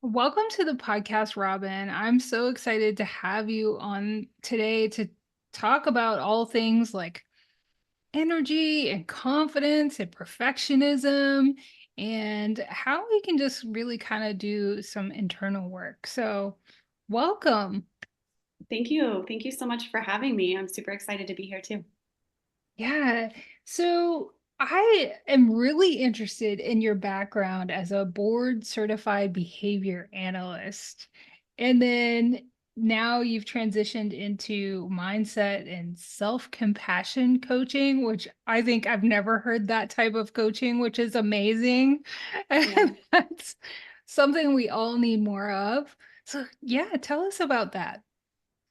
Welcome to the podcast, Robyn. I'm so excited to have you on today to talk about all things like energy and confidence and perfectionism and how we can just really kind of do some internal work. So, welcome. Thank you. Thank you so much for having me. I'm super excited to be here too. Yeah. So I am really interested in your background as a board certified behavior analyst. And then now you've transitioned into mindset and self-compassion coaching, which I think I've never heard that type of coaching, which is amazing. Yeah. And that's something we all need more of. So yeah, tell us about that.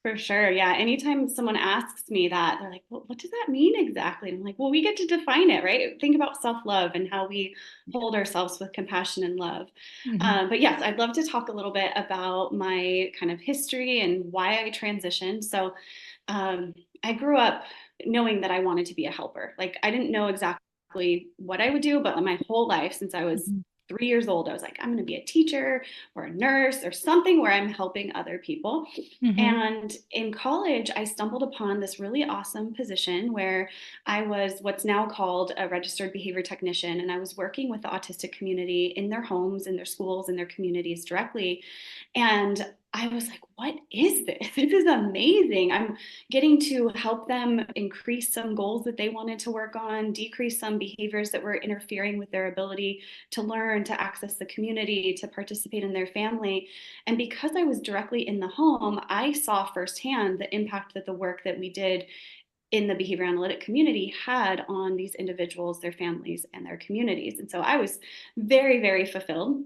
For sure. Yeah. Anytime someone asks me that, they're like, well, what does that mean exactly? And I'm like, well, we get to define it, right? Think about self love and how we hold ourselves with compassion and love. Mhm. But yes, I'd love to talk a little bit about my kind of history and why I transitioned. Um, I grew up knowing that I wanted to be a helper. Like, I didn't know exactly what I would do, but my whole life since I was Mhm. 3 years old, I was like, I'm going to be a teacher or a nurse or something where I'm helping other people. Mhm. And in college, I stumbled upon this really awesome position where I was what's now called a registered behavior technician. And I was working with the autistic community in their homes, in their schools, in their communities directly. And I was like, what is this? This is amazing. I'm getting to help them increase some goals that they wanted to work on, decrease some behaviors that were interfering with their ability to learn, to access the community, to participate in their family. And because I was directly in the home, I saw firsthand the impact that the work that we did in the behavior analytic community had on these individuals, their families, and their communities. And so I was very, very fulfilled.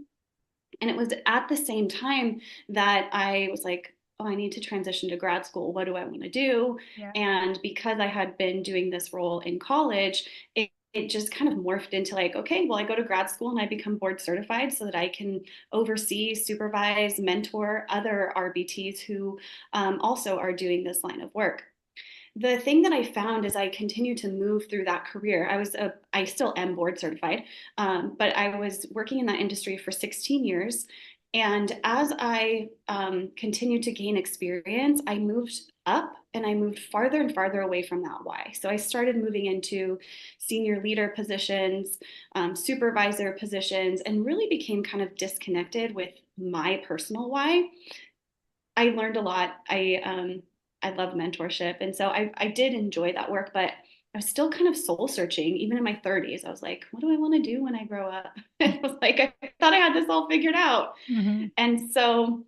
And it was at the same time that I was like, oh, I need to transition to grad school. What do I want to do? Yeah. And because I had been doing this role in college, it just kind of morphed into like, okay, well, I go to grad school and I become board certified so that I can oversee, supervise, mentor other RBTs who also are doing this line of work. The thing that I found as I continued to move through that career, I still am board certified, but I was working in that industry for 16 years. And as I continued to gain experience, I moved up and I moved farther and farther away from that why. So I started moving into senior leader positions, supervisor positions, and really became kind of disconnected with my personal why. I learned a lot. I love mentorship, and so I did enjoy that work, but I was still kind of soul searching, even in my 30s. I was like, what do I want to do when I grow up? It was like I thought I had this all figured out, Mhm. and so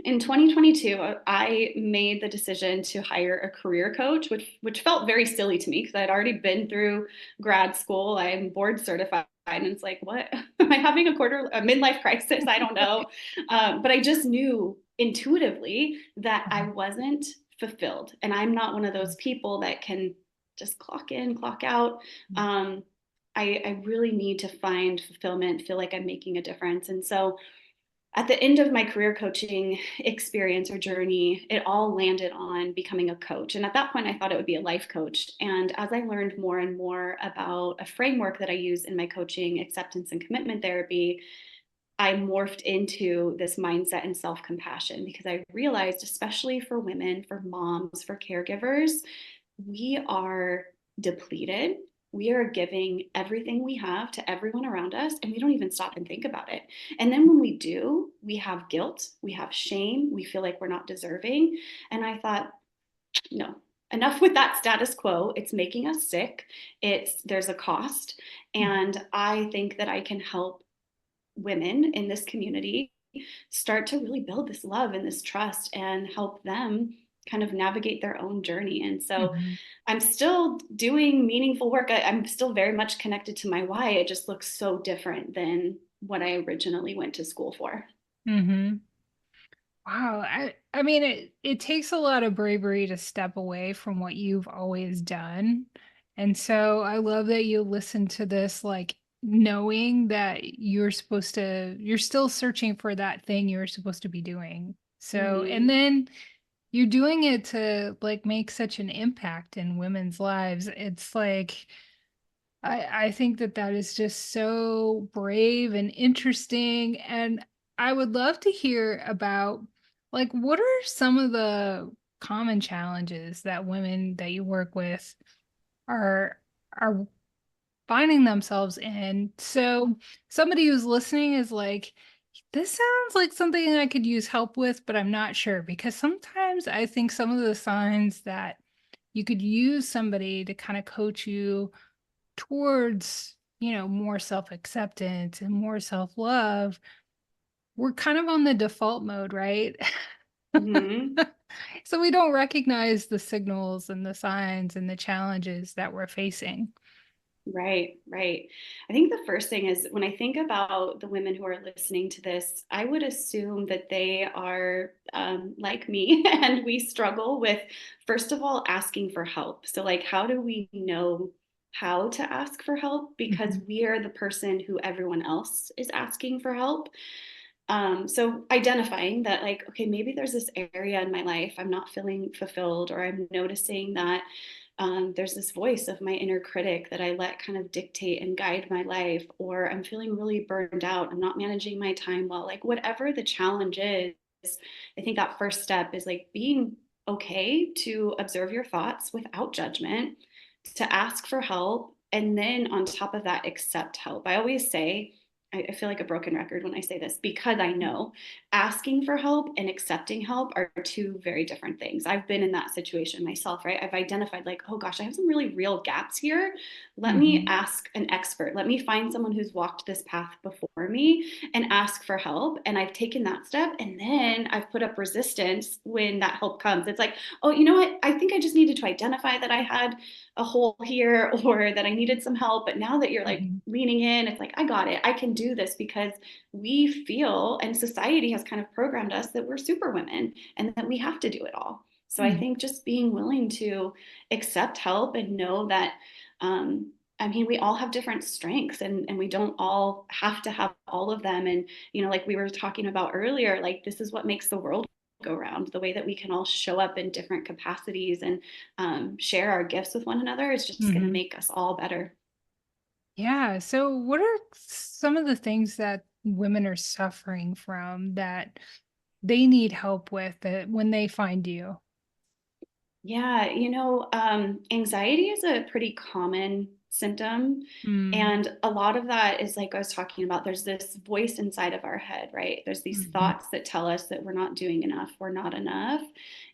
in 2022, I made the decision to hire a career coach, which felt very silly to me because I had already been through grad school. I'm board certified, and it's like, what am I having a midlife crisis? I don't know, but I just knew intuitively that I Mhm. wasn't fulfilled, and I'm not one of those people that can just clock in, clock out. Um, I really need to find fulfillment, feel like I'm making a difference, and so at the end of my career coaching experience or journey, it all landed on becoming a coach. And at that point, I thought it would be a life coach. And as I learned more and more about a framework that I use in my coaching, acceptance and commitment therapy, I morphed into this mindset and self compassion because I realized, especially for women, for moms, for caregivers, we are depleted. We are giving everything we have to everyone around us, and we don't even stop and think about it. And then when we do, we have guilt, we have shame, we feel like we're not deserving. And I thought, no, enough with that status quo. It's making us sick. There's a cost. And I think that I can help women in this community start to really build this love and this trust and help them kind of navigate their own journey. And so Mhm. I'm still doing meaningful work. I'm still very much connected to my why. It just looks so different than what I originally went to school for. Mhm. Wow. I mean it takes a lot of bravery to step away from what you've always done. And so I love that you listen to this like knowing that you're still searching for that thing you're supposed to be doing. So and Mm-hmm. then you're doing it to like make such an impact in women's lives. It's like I think that that is just so brave and interesting. And I would love to hear about, like, what are some of the common challenges that women that you work with are are finding themselves in. So somebody who's listening is like, this sounds like something I could use help with, but I'm not sure, because sometimes I think some of the signs that you could use somebody to kind of coach you towards, more self-acceptance and more self-love, we're kind of on the default mode, right? Hmm. So we don't recognize the signals and the signs and the challenges that we're facing. Right, right. I think the first thing is when I think about the women who are listening to this, I would assume that they are like me and we struggle with, first of all, asking for help. So, like, how do we know how to ask for help? Because Mhm. we are the person who everyone else is asking for help. So identifying that, like, okay, maybe there's this area in my life I'm not feeling fulfilled, or I'm noticing that there's this voice of my inner critic that I let kind of dictate and guide my life, or I'm feeling really burned out. I'm not managing my time well. Like, whatever the challenge is, I think that first step is like being okay to observe your thoughts without judgment, to ask for help, and then on top of that, accept help. I always say, I feel like a broken record when I say this because I know asking for help and accepting help are two very different things. I've been in that situation myself, right? I've identified, like, oh gosh, I have some really real gaps here. Let me Mhm. ask an expert. Let me find someone who's walked this path before me and ask for help. And I've taken that step. And then I've put up resistance when that help comes. It's like, oh, you know what? I think I just needed to identify that I had a hole here or that I needed some help. But now that you're like Mhm. leaning in, it's like, I got it. I can do this, because we feel, and society has kind of programmed us, that we're super women and that we have to do it all. So I Mhm. think just being willing to accept help and know that, I mean, we all have different strengths, and we don't all have to have all of them. And, like we were talking about earlier, like, this is what makes the world go round. The way that we can all show up in different capacities and share our gifts with one another is just going to Mhm. make us all better. Yeah. So, what are some of the things that women are suffering from that they need help with that when they find you? Yeah, anxiety is a pretty common symptom. Mm. And a lot of that is, like I was talking about, there's this voice inside of our head, right? There's these Mhm. thoughts that tell us that we're not doing enough, we're not enough.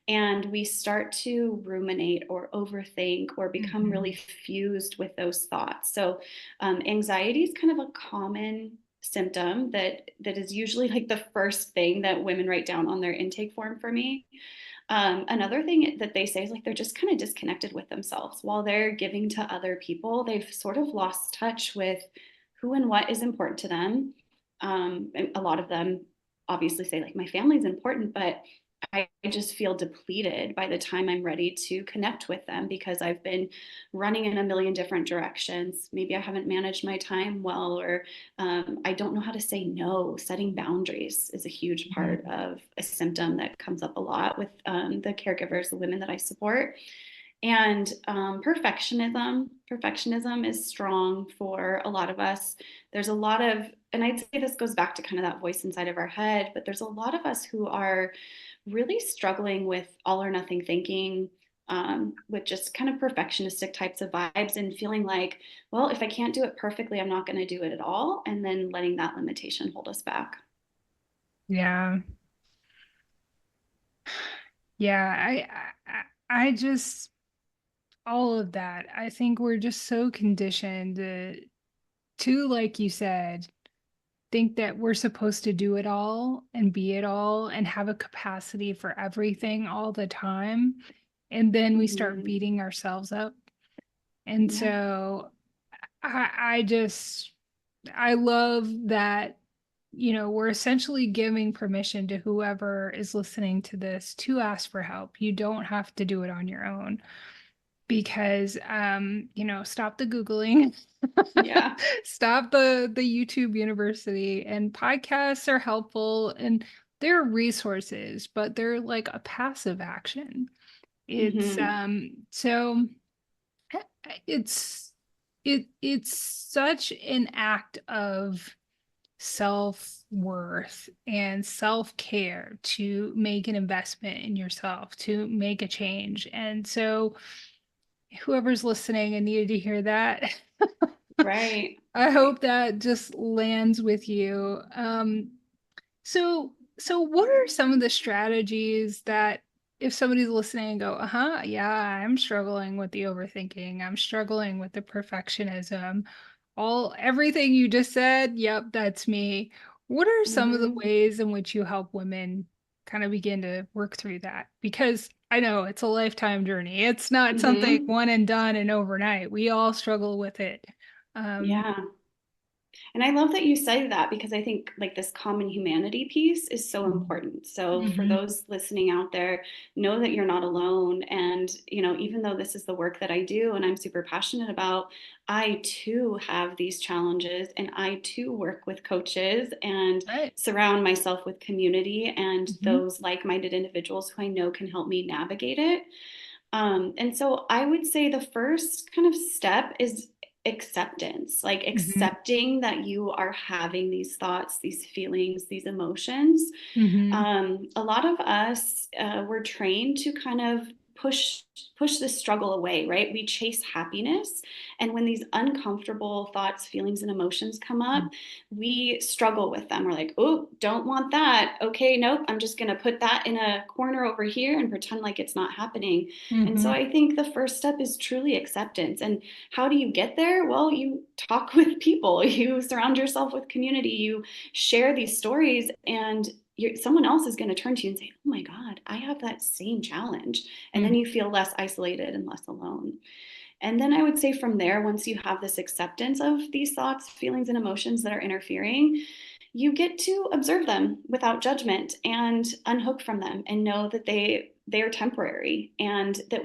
And we start to ruminate or overthink or become really Mhm. fused with those thoughts. So, anxiety is kind of a common symptom that is usually like the first thing that women write down on their intake form for me. Another thing that they say is, like, they're just kind of disconnected with themselves while they're giving to other people. They've sort of lost touch with who and what is important to them. And a lot of them obviously say, like, my family is important, but I just feel depleted by the time I'm ready to connect with them, because I've been running in a million different directions. Maybe I haven't managed my time well, or I don't know how to say no. Setting boundaries is a huge part Mhm. of a symptom that comes up a lot with the caregivers, the women that I support. And perfectionism is strong for a lot of us. There's a lot of, and I'd say this goes back to kind of that voice inside of our head, but there's a lot of us who are really struggling with all or nothing thinking, with just kind of perfectionistic types of vibes, and feeling like, well, if I can't do it perfectly, I'm not going to do it at all. And then letting that limitation hold us back. Yeah. Yeah. I just, all of that. I think we're just so conditioned to, like you said, think that we're supposed to do it all and be it all and have a capacity for everything all the time. And then we start Hmm. beating ourselves up. And Yeah. so I just, I love that, we're essentially giving permission to whoever is listening to this to ask for help. You don't have to do it on your own, because stop the googling. Yeah. Stop the YouTube university. And podcasts are helpful and they're resources, but they're like a passive action. It's Hmm. so it's it's such an act of self-worth and self-care to make an investment in yourself, to make a change. And so whoever's listening and needed to hear that, Right. I hope that just lands with you. So what are some of the strategies that if somebody's listening and go, uh-huh, yeah, I'm struggling with the overthinking, I'm struggling with the perfectionism, everything you just said, yep, that's me. What are some of the Hmm. ways in which you help women kind of begin to work through that? Because I know it's a lifetime journey. It's not something Hmm. one and done and overnight. We all struggle with it. Um, Yeah. And I love that you say that because I think like this common humanity piece is so important. So for mhm, those listening out there, know that you're not alone. And, even though this is the work that I do and I'm super passionate about, I too have these challenges and I too work with coaches and right. surround myself with community and Mhm, those like-minded individuals who I know can help me navigate it. And so I would say the first kind of step is acceptance, like mhm, accepting that you are having these thoughts, these feelings, these emotions. mhm, A lot of us were trained to kind of push this struggle away, right? We chase happiness, and when these uncomfortable thoughts, feelings, and emotions come up, we struggle with them. We're like, oh, don't want that. Okay, nope, I'm just going to put that in a corner over here and pretend like it's not happening. And so mhm, I think the first step is truly acceptance. And how do you get there? Well, you talk with people, you surround yourself with community, you share these stories, and someone else is going to turn to you and say, oh my God, I have that same challenge. And then mhm, you feel less isolated and less alone. And then I would say from there, once you have this acceptance of these thoughts, feelings, and emotions that are interfering, you get to observe them without judgment and unhook from them and know that they are temporary and that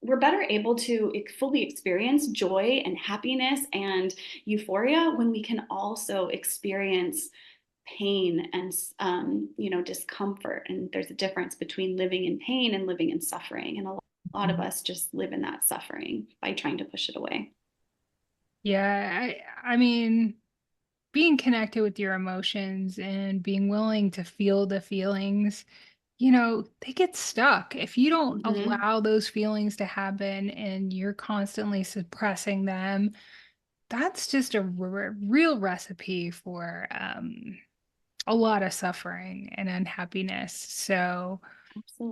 we're better able to fully experience joy and happiness and euphoria when we can also experience pain and discomfort. And there's a difference between living in pain and living in suffering, and a lot of mhm. us just live in that suffering by trying to push it away. Yeah, I mean, being connected with your emotions and being willing to feel the feelings, they get stuck. If you don't Mm-hmm. allow those feelings to happen and you're constantly suppressing them, that's just a real recipe for a lot of suffering and unhappiness. So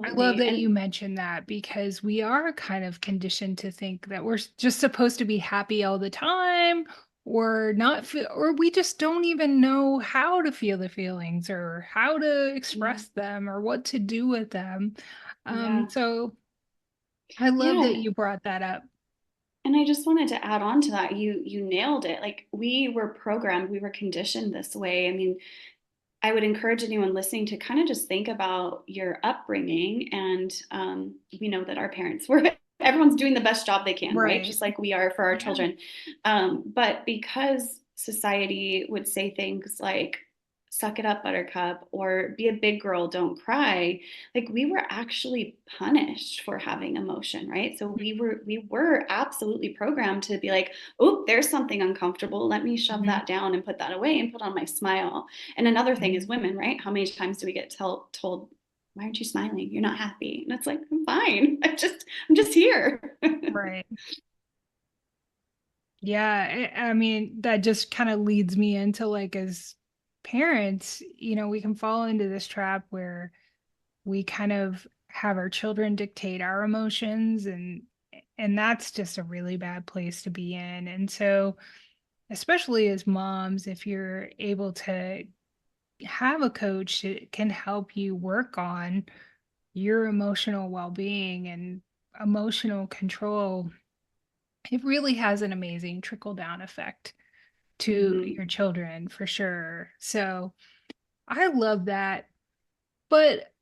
I love Absolutely. that And you mentioned that because we are kind of conditioned to think that we're just supposed to be happy all the time or not feel, or we just don't even know how to feel the feelings or how to yeah, express them or what to do with them. yeah, So I love that yeah. you brought that up. And I just wanted to add on to that. You nailed it. Like we were programmed, we were conditioned this way. I mean, I would encourage anyone listening to kind of just think about your upbringing. And we know that our parents were, everyone's doing the best job they can, right? Right. Just like we are for our Yeah. children. But because society would say things like, suck it up, buttercup, or be a big girl, don't cry, like we were actually punished for having emotion, right? So we were absolutely programmed to be like, oh, there's something uncomfortable, let me shove Mhm. that down and put that away and put on my smile. And another thing is Mhm. women, right? How many times do we get told, why aren't you smiling? You're not happy. And it's like, I'm fine. I'm just here. Right. Yeah, I mean, that just kind of leads me into like as parents, we can fall into this trap where we kind of have our children dictate our emotions and that's just a really bad place to be in. And so, especially as moms, if you're able to have a coach that can help you work on your emotional well-being and emotional control, it really has an amazing trickle down effect to Mm-hmm. your children for sure. So I love that. But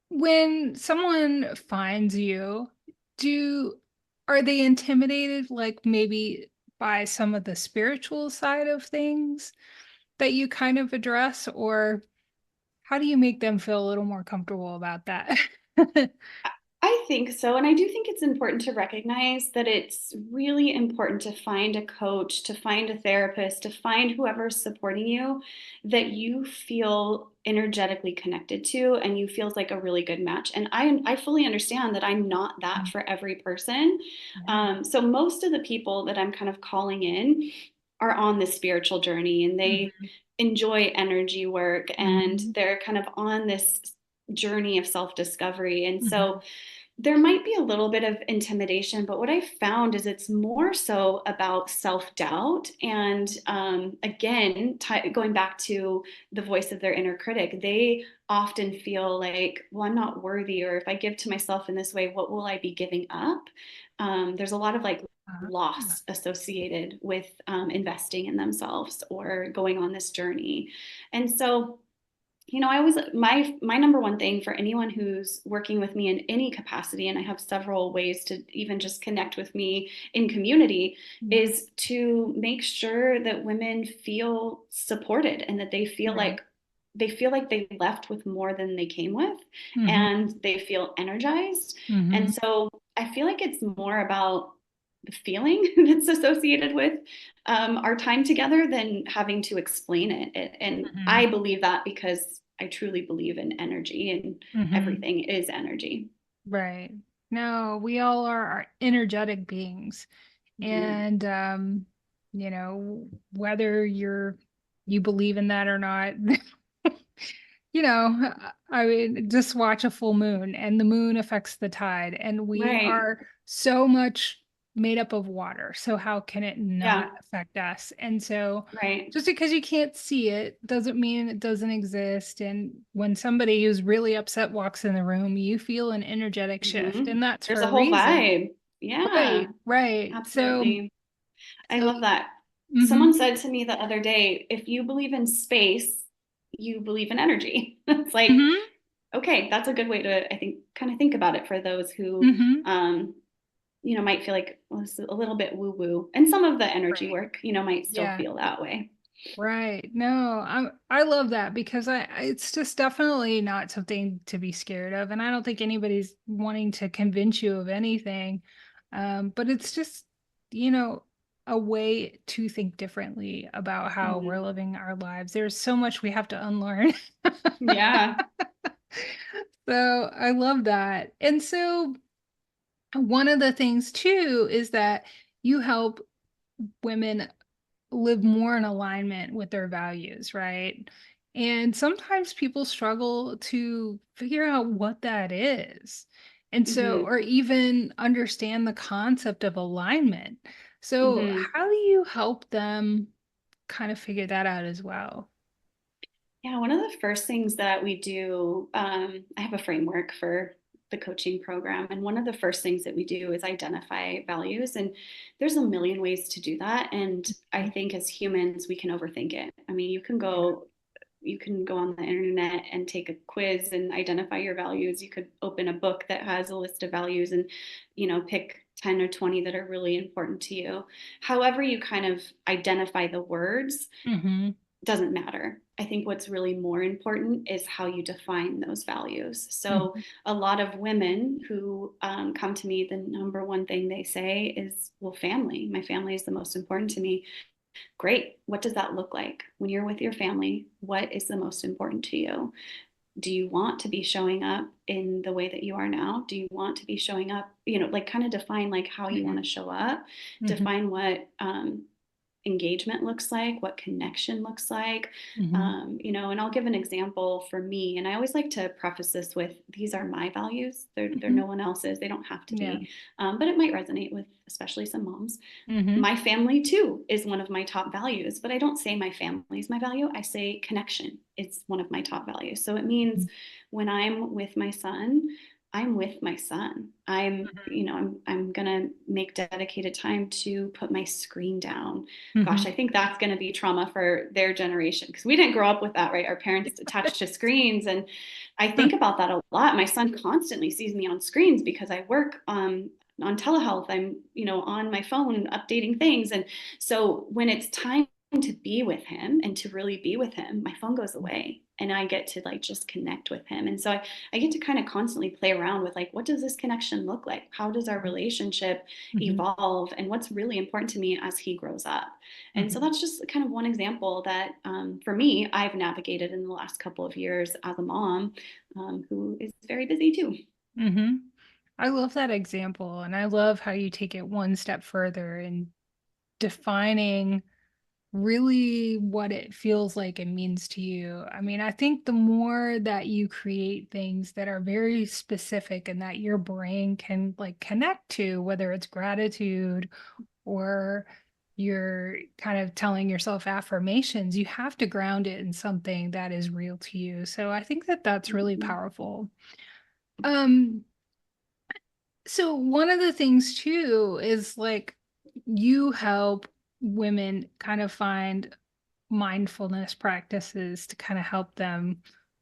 when someone finds you, do are they intimidated like maybe by some of the spiritual side of things that you kind of address, or how do you make them feel a little more comfortable about that? I think so. And I do think it's important to recognize that it's really important to find a coach, to find a therapist, to find whoever's supporting you that you feel energetically connected to and you feels like a really good match. And I fully understand that I'm not that Mm. for every person. Yeah. So most of the people that I'm kind of calling in are on this spiritual journey and they Mhm. enjoy energy work and Mhm. they're kind of on this journey of self-discovery. And so Mhm. there might be a little bit of intimidation, but what I found is it's more so about self doubt. And again, going back to the voice of their inner critic, they often feel like, well, I'm not worthy, or if I give to myself in this way, what will I be giving up? There's a lot of like Ah. loss associated with investing in themselves or going on this journey. And so, I was my number one thing for anyone who's working with me in any capacity, and I have several ways to even just connect with me in community, Yeah. is to make sure that women feel supported and that Right. they feel like they left with more than they came with Mhm. and they feel energized. And Mhm. so I feel like it's more about the feeling that's associated with our time together than having to explain it. And I Mhm. believe that because I truly believe in energy and Mhm. everything is energy. Right. No, we all are energetic beings. Mm-hmm. And whether you believe in that or not, I mean, just watch a full moon and the moon affects the tide, and we Right. are so much made up of water. So how can it not Yeah. affect us? And so Right. just because you can't see it doesn't mean it doesn't exist. And when somebody who's really upset walks in the room, you feel an energetic shift, Mm-hmm. and that's There's for a a whole reason. vibe. Yeah, Right, right. absolutely. I So, love that. Someone mhm, said to me the other day, if you believe in space, you believe in energy. It's like, mhm, okay, that's a good way to, I think, kind of think about it for those who, mhm. might feel like, well, it's a little bit woo woo. And some of the energy Right. work, might still Yeah. feel that way. Right. No, I love that because it's just definitely not something to be scared of, and I don't think anybody's wanting to convince you of anything. But it's just, you know, a way to think differently about how we're Mhm. living our lives. There's so much we have to unlearn. Yeah. So I love that. And so one of the things too is that you help women live more in alignment with their values, right? And sometimes people struggle to figure out what that is. And so, Hmm. or even understand the concept of alignment. So, Hmm. how do you help them kind of figure that out as well? Yeah, one of the first things that we do, I have a framework for the coaching program, and one of the first things that we do is identify values. And there's a million ways to do that. And I Mhm. think as humans, we can overthink it. I mean, Yeah. you can go on the internet and take a quiz and identify your values. You could open a book that has a list of values and, pick 10 or 20 that are really important to you. However, you kind of identify the words Hmm. doesn't matter. I think what's really more important is how you define those values. So, Hmm. a lot of women who come to me, the number one thing they say is, well, family. My family is the most important to me. Great. What does that look like? When you're with your family, what is the most important to you? Do you want to be showing up in the way that you are now? Do you want to be showing up, like kind of define like how you want to show up, Hmm. define what engagement looks like, what connection looks like. Hmm. And I'll give an example for me. And I always like to preface this with these are my values. They're Hmm. no one else's. They don't have to Yeah. be, but it might resonate with especially some moms. Hmm. My family too is one of my top values, but I don't say my family is my value. I say connection is one of my top values. So it means when I'm with my son, I'm with my son. I'm gonna make dedicated time to put my screen down. Gosh, Hmm. I think that's gonna be trauma for their generation because we didn't grow up with that, right? Our parents attached to screens, and I think about that a lot. My son constantly sees me on screens because I work on telehealth. I'm on my phone updating things, and so when it's time to be with him and to really be with him, my phone goes away and I get to like just connect with him. And so I get to kind of constantly play around with like, what does this connection look like? How does our relationship Mhm. evolve? And what's really important to me as he grows up? And so Mhm. that's just kind of one example that for me, I've navigated in the last couple of years as a mom who is very busy too. Mhm. I love that example, and I love how you take it one step further in defining really what it feels like and means to you. I mean, I think the more that you create things that are very specific and that your brain can like connect to, whether it's gratitude or you're kind of telling yourself affirmations, you have to ground it in something that is real to you. So I think that that's really Mhm. powerful. Um, so one of the things too is like you help women kind of find mindfulness practices to kind of help them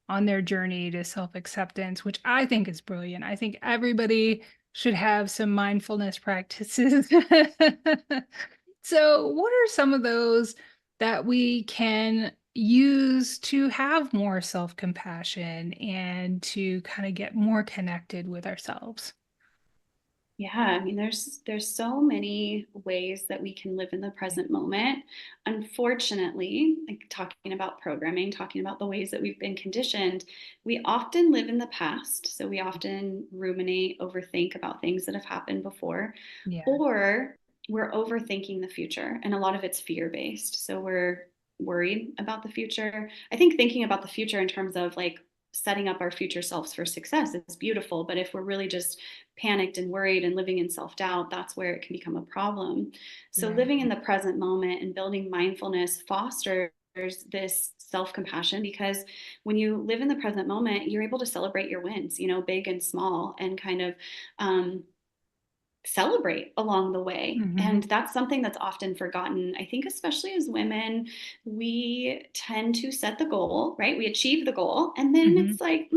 on their journey to self-acceptance, which I think is brilliant. I think everybody should have some mindfulness practices. So, what are some of those that we can use to have more self-compassion and to kind of get more connected with ourselves? Yeah, I mean, there's so many ways that we can live in the present moment. Unfortunately, like talking about programming, talking about the ways that we've been conditioned, we often live in the past. So we often ruminate, overthink about things that have happened before, Yeah. or we're overthinking the future, and a lot of it's fear-based. So we're worried about the future. I think thinking about the future in terms of like setting up our future selves for success is beautiful, but if we're really just panicked and worried and living in self doubt, that's where it can become a problem. So, Yeah. living in the present moment and building mindfulness fosters this self compassion because when you live in the present moment, you're able to celebrate your wins, big and small, and kind of um, celebrate along the way. Mhm. And that's something that's often forgotten. I think, especially as women, we tend to set the goal, right? We achieve the goal, and then Mhm. it's like,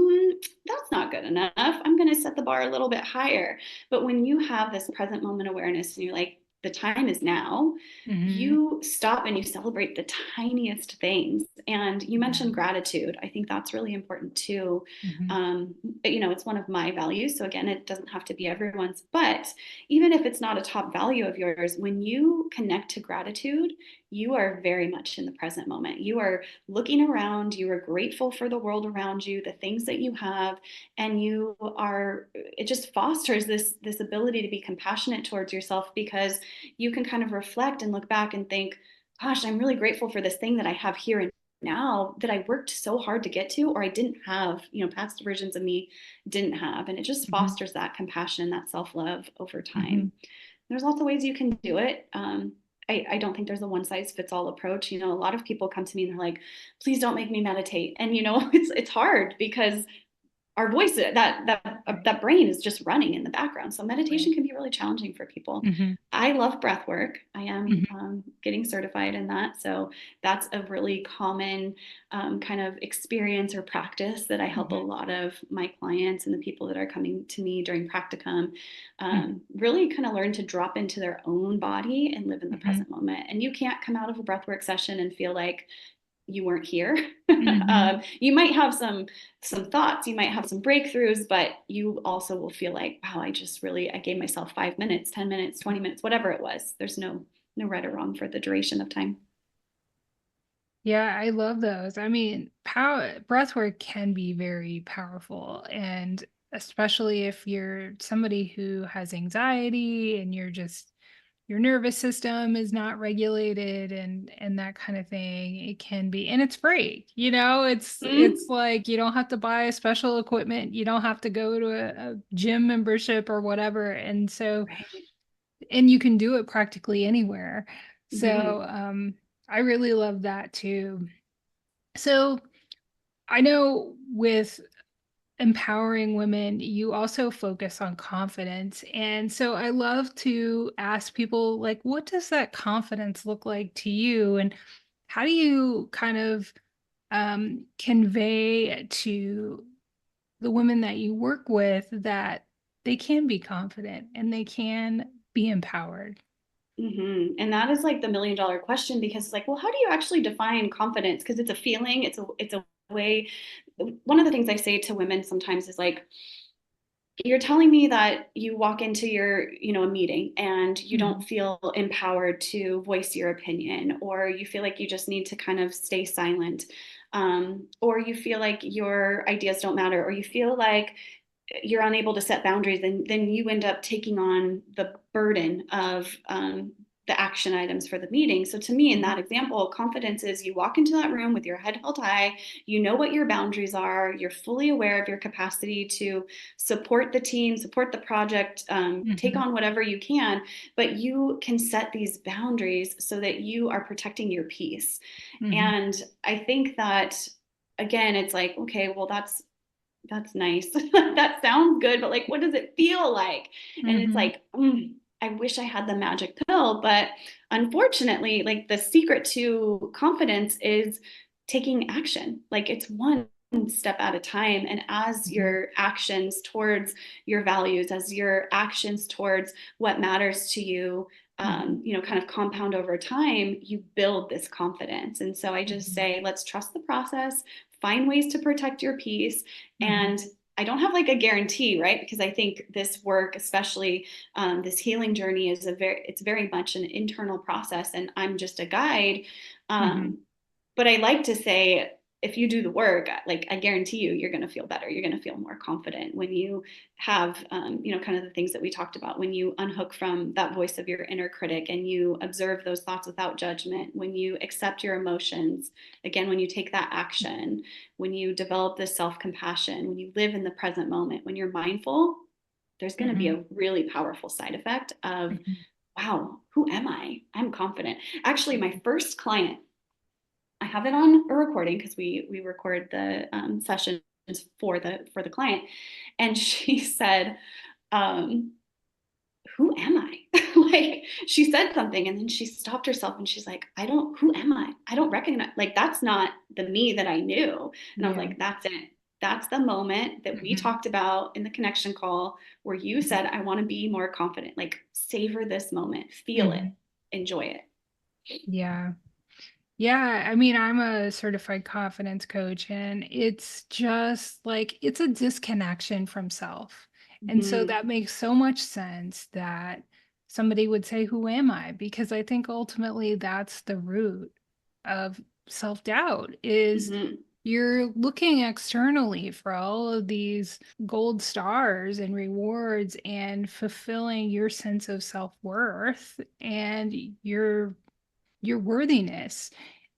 that's not good enough. I'm going to set the bar a little bit higher. But when you have this present moment awareness and you're like, the time is now, Mhm. you stop and you celebrate the tiniest things. And you Yeah. mentioned gratitude. I think that's really important too. Mhm. Um, it's one of my values. So again, it doesn't have to be everyone's, but even if it's not a top value of yours, when you connect to gratitude, you are very much in the present moment. You are looking around, you are grateful for the world around you, the things that you have, and it just fosters this ability to be compassionate towards yourself because you can kind of reflect and look back and think, gosh, I'm really grateful for this thing that I have here and now that I worked so hard to get to, or I didn't have, past versions of me didn't have. And it just Mhm. fosters that compassion, that self love over time. Mhm. There's lots of ways you can do it. I don't think there's a one size fits all approach. A lot of people come to me and they're like, please don't make me meditate. And, it's hard because our voice, that brain is just running in the background. So meditation Right. can be really challenging for people. Mhm. I love breath work. I am Mhm. getting certified in that. So that's a really common kind of experience or practice that I help a Mhm. lot of my clients and the people that are coming to me during practicum Mhm. really kind of learn to drop into their own body and live in the Mhm. present moment. And you can't come out of a breathwork session and feel like you weren't here. Mhm. You might have some thoughts, you might have some breakthroughs, but you also will feel like, wow, I gave myself 5 minutes, 10 minutes, 20 minutes, whatever it was. There's no right or wrong for the duration of time. Yeah, I love those. I mean, power breathwork can be very powerful, and especially if you're somebody who has anxiety and your nervous system is not regulated and that kind of thing. It can be, and it's free. It's Mm, like you don't have to buy a special equipment. You don't have to go to a gym membership or whatever. right. And you can do it practically anywhere. Mm-hmm. So, I really love that too. So I know with empowering women, you also focus on confidence. And so I love to ask people, like, what does that confidence look like to you? And how do you kind of convey to the women that you work with that they can be confident and they can be empowered? And that is like the $1 million question, because it's like, well, how do you actually define confidence? Because it's a feeling, it's a way. One of the things I say to women sometimes is like, you're telling me that you walk into a meeting and you don't Mhm. feel empowered to voice your opinion, or you feel like you just need to kind of stay silent, or you feel like your ideas don't matter, or you feel like you're unable to set boundaries, then you end up taking on the burden of the action items for the meeting. So to me, in Mhm. that example, confidence is you walk into that room with your head held high, you know what your boundaries are, you're fully aware of your capacity to support the team, support the project, take Mhm. on whatever you can, but you can set these boundaries so that you are protecting your peace. Mhm. And I think that, again, it's like, okay, well, that's nice. That sounds good, but like, what does it feel like? And it's Mhm. like, I wish I had the magic pill, but unfortunately, like, the secret to confidence is taking action. Like, it's one step at a time. And as Mhm. your actions towards your values, as your actions towards what matters to you, Mhm. kind of compound over time, you build this confidence. And so I just Mhm. say, let's trust the process, find ways to protect your peace. Mhm. And I don't have like a guarantee, right? Because I think this work, especially this healing journey, it's very much an internal process, and I'm just a guide. Mhm. Um, but I like to say, if you do the work, like, I guarantee you, you're going to feel better. You're going to feel more confident when you have, kind of the things that we talked about, when you unhook from that voice of your inner critic and you observe those thoughts without judgment, when you accept your emotions, again, when you take that action, when you develop this self-compassion, when you live in the present moment, when you're mindful, there's going to be Mhm. a really powerful side effect of, Mhm. wow, who am I? I'm confident. Actually, my first client, I have it on a recording because we record the sessions for the client, and she said, um, "Who am I?" Like, she said something, and then she stopped herself, and she's like, "I don't. Who am I? I don't recognize. Like, that's not the me that I knew." And I was Yeah. like, "That's it. That's the moment that we Mhm. talked about in the connection call where you Mhm. said, I want to be more confident. Like, savor this moment, feel it, Mhm. enjoy it." Yeah. Yeah, I mean, I'm a certified confidence coach, and it's just like it's a disconnection from self. And so Mm-hmm. that makes so much sense that somebody would say, "Who am I?" Because I think ultimately that's the root of self-doubt is Mm-hmm. you're looking externally for all of these gold stars and rewards and fulfilling your sense of self-worth and your worthiness.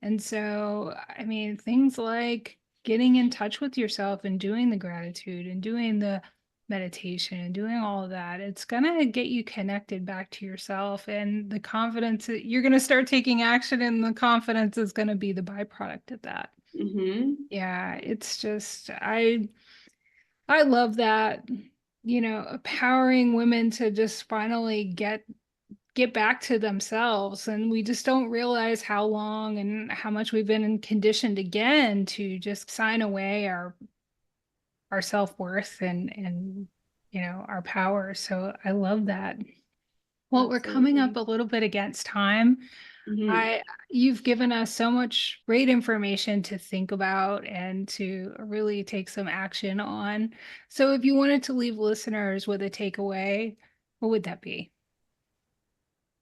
And so, I mean, things like getting in touch with yourself and doing the gratitude and doing the meditation and doing all of that, it's going to get you connected back to yourself and the confidence that you're going to start taking action, and the confidence is going to be the byproduct of that. Mm-hmm. Yeah, it's just I love that, empowering women to just finally get back to themselves, and we just don't realize how long and how much we've been conditioned again to just sign away our self-worth and our power. So I love that. Well, we're coming up Absolutely. a little bit against time. Mm-hmm. I You've given us so much great information to think about and to really take some action on. So if you wanted to leave listeners with a takeaway, what would that be?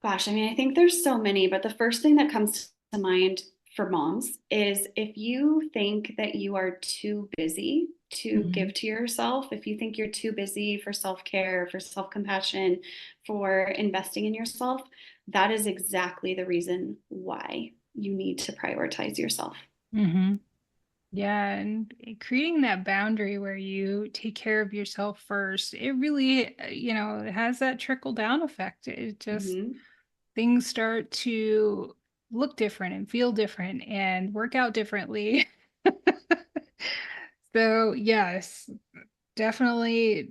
Gosh, I mean, I think there's so many, but the first thing that comes to mind for moms is, if you think that you are too busy to Mhm. give to yourself, if you think you're too busy for self care, for self compassion, for investing in yourself, that is exactly the reason why you need to prioritize yourself. Mhm. Yeah, and creating that boundary where you take care of yourself first, it really, it has that trickle down effect. It just Mm-hmm. things start to look different and feel different and work out differently. So, yes, definitely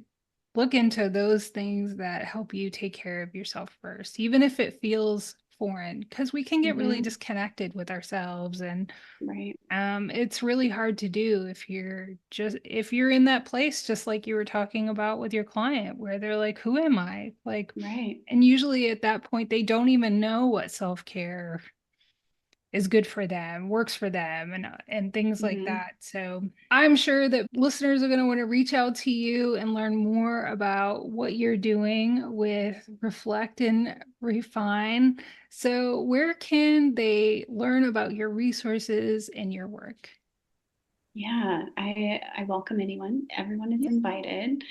look into those things that help you take care of yourself first, even if it feels foreign because we can get really Mm-hmm. disconnected with ourselves. And Right. it's really hard to do if you're in that place, just like you were talking about with your client, where they're like, who am I? Like, Right. and usually at that point, they don't even know what self-care is good for them, works for them, and things like Mm-hmm. that. So I'm sure that listeners are going to want to reach out to you and learn more about what you're doing with Reflect and Refine. So where can they learn about your resources and your work? Yeah, I welcome anyone. Everyone is Yeah. invited.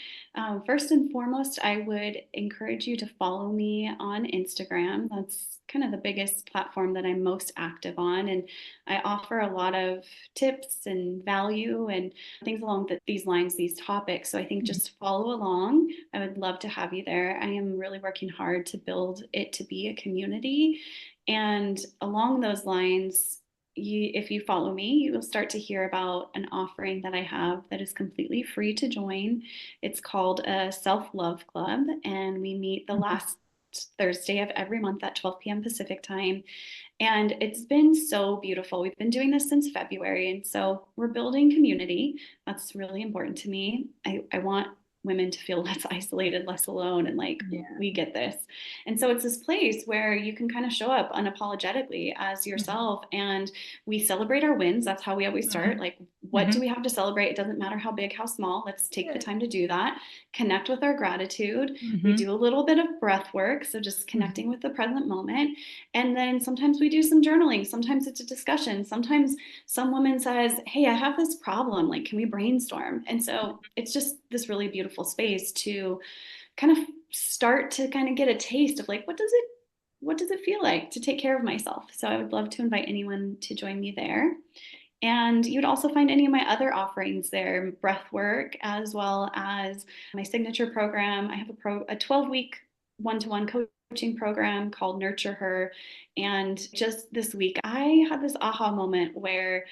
First and foremost, I would encourage you to follow me on Instagram. That's kind of the biggest platform that I'm most active on, and I offer a lot of tips and value and things along these lines, these topics. So I think Mhm. just follow along. I would love to have you there. I am really working hard to build it to be a community, and along those lines, if you follow me, you will start to hear about an offering that I have that is completely free to join. It's called a Self Love Club, and we meet the Mhm. last Thursday of every month at 12 p.m. Pacific time. And it's been so beautiful. We've been doing this since February. And so we're building community. That's really important to me. I want women to feel less isolated, less alone, and like, Yeah. we get this. And so it's this place where you can kind of show up unapologetically as Mhm. yourself, and we celebrate our wins. That's how we always start. Mhm. Like, what do Mhm. we have to celebrate? It doesn't matter how big, how small. Let's take the Yeah. time to do that. Connect with our gratitude. We Mhm. do a little bit of breath work. So just Mhm. connecting with the present moment. And then sometimes we do some journaling. Sometimes it's a discussion. Sometimes some woman says, hey, I have this problem. Like, can we brainstorm? And so it's just this really beautiful space to kind of start to kind of get a taste of like, what does it feel like to take care of myself? So I would love to invite anyone to join me there. And you'd also find any of my other offerings there, breath work, as well as my signature program. I have a 12-week one-to-one coaching program called Nurture Her. And just this week, I had this aha moment where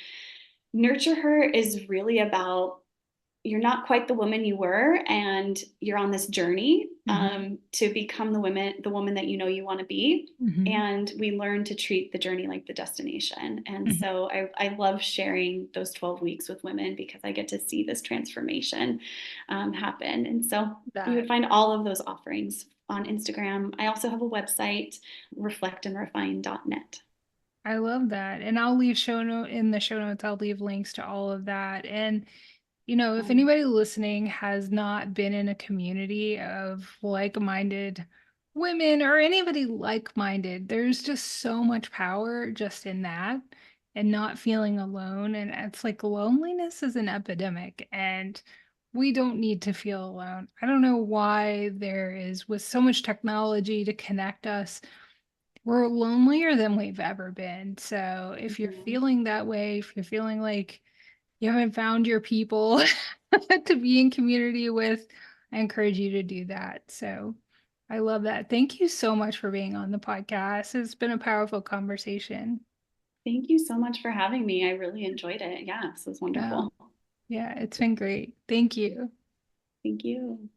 Nurture Her is really about, you're not quite the woman you were, and you're on this journey Mhm. to become the woman that you know you want to be. Mhm. And we learn to treat the journey like the destination. And Mhm. so I love sharing those 12 weeks with women because I get to see this transformation happen. And so you would That find all of those offerings on Instagram. I also have a website, reflectandrefine.net. I love that. And I'll leave show note in the show notes, I'll leave links to all of that. And if Um, anybody listening has not been in a community of like-minded women or anybody like-minded, there's just so much power just in that and not feeling alone. And it's like loneliness is an epidemic and we don't need to feel alone. I don't know why there is, with so much technology to connect us, we're lonelier than we've ever been. So if you're mhm. feeling that way, if you're feeling like you haven't found your people to be in community with, I encourage you to do that. So I love that. Thank you so much for being on the podcast. It's been a powerful conversation. Thank you so much for having me. I really enjoyed it. Yeah, this was Um, wonderful. yeah, it's been great. Thank you. Thank you.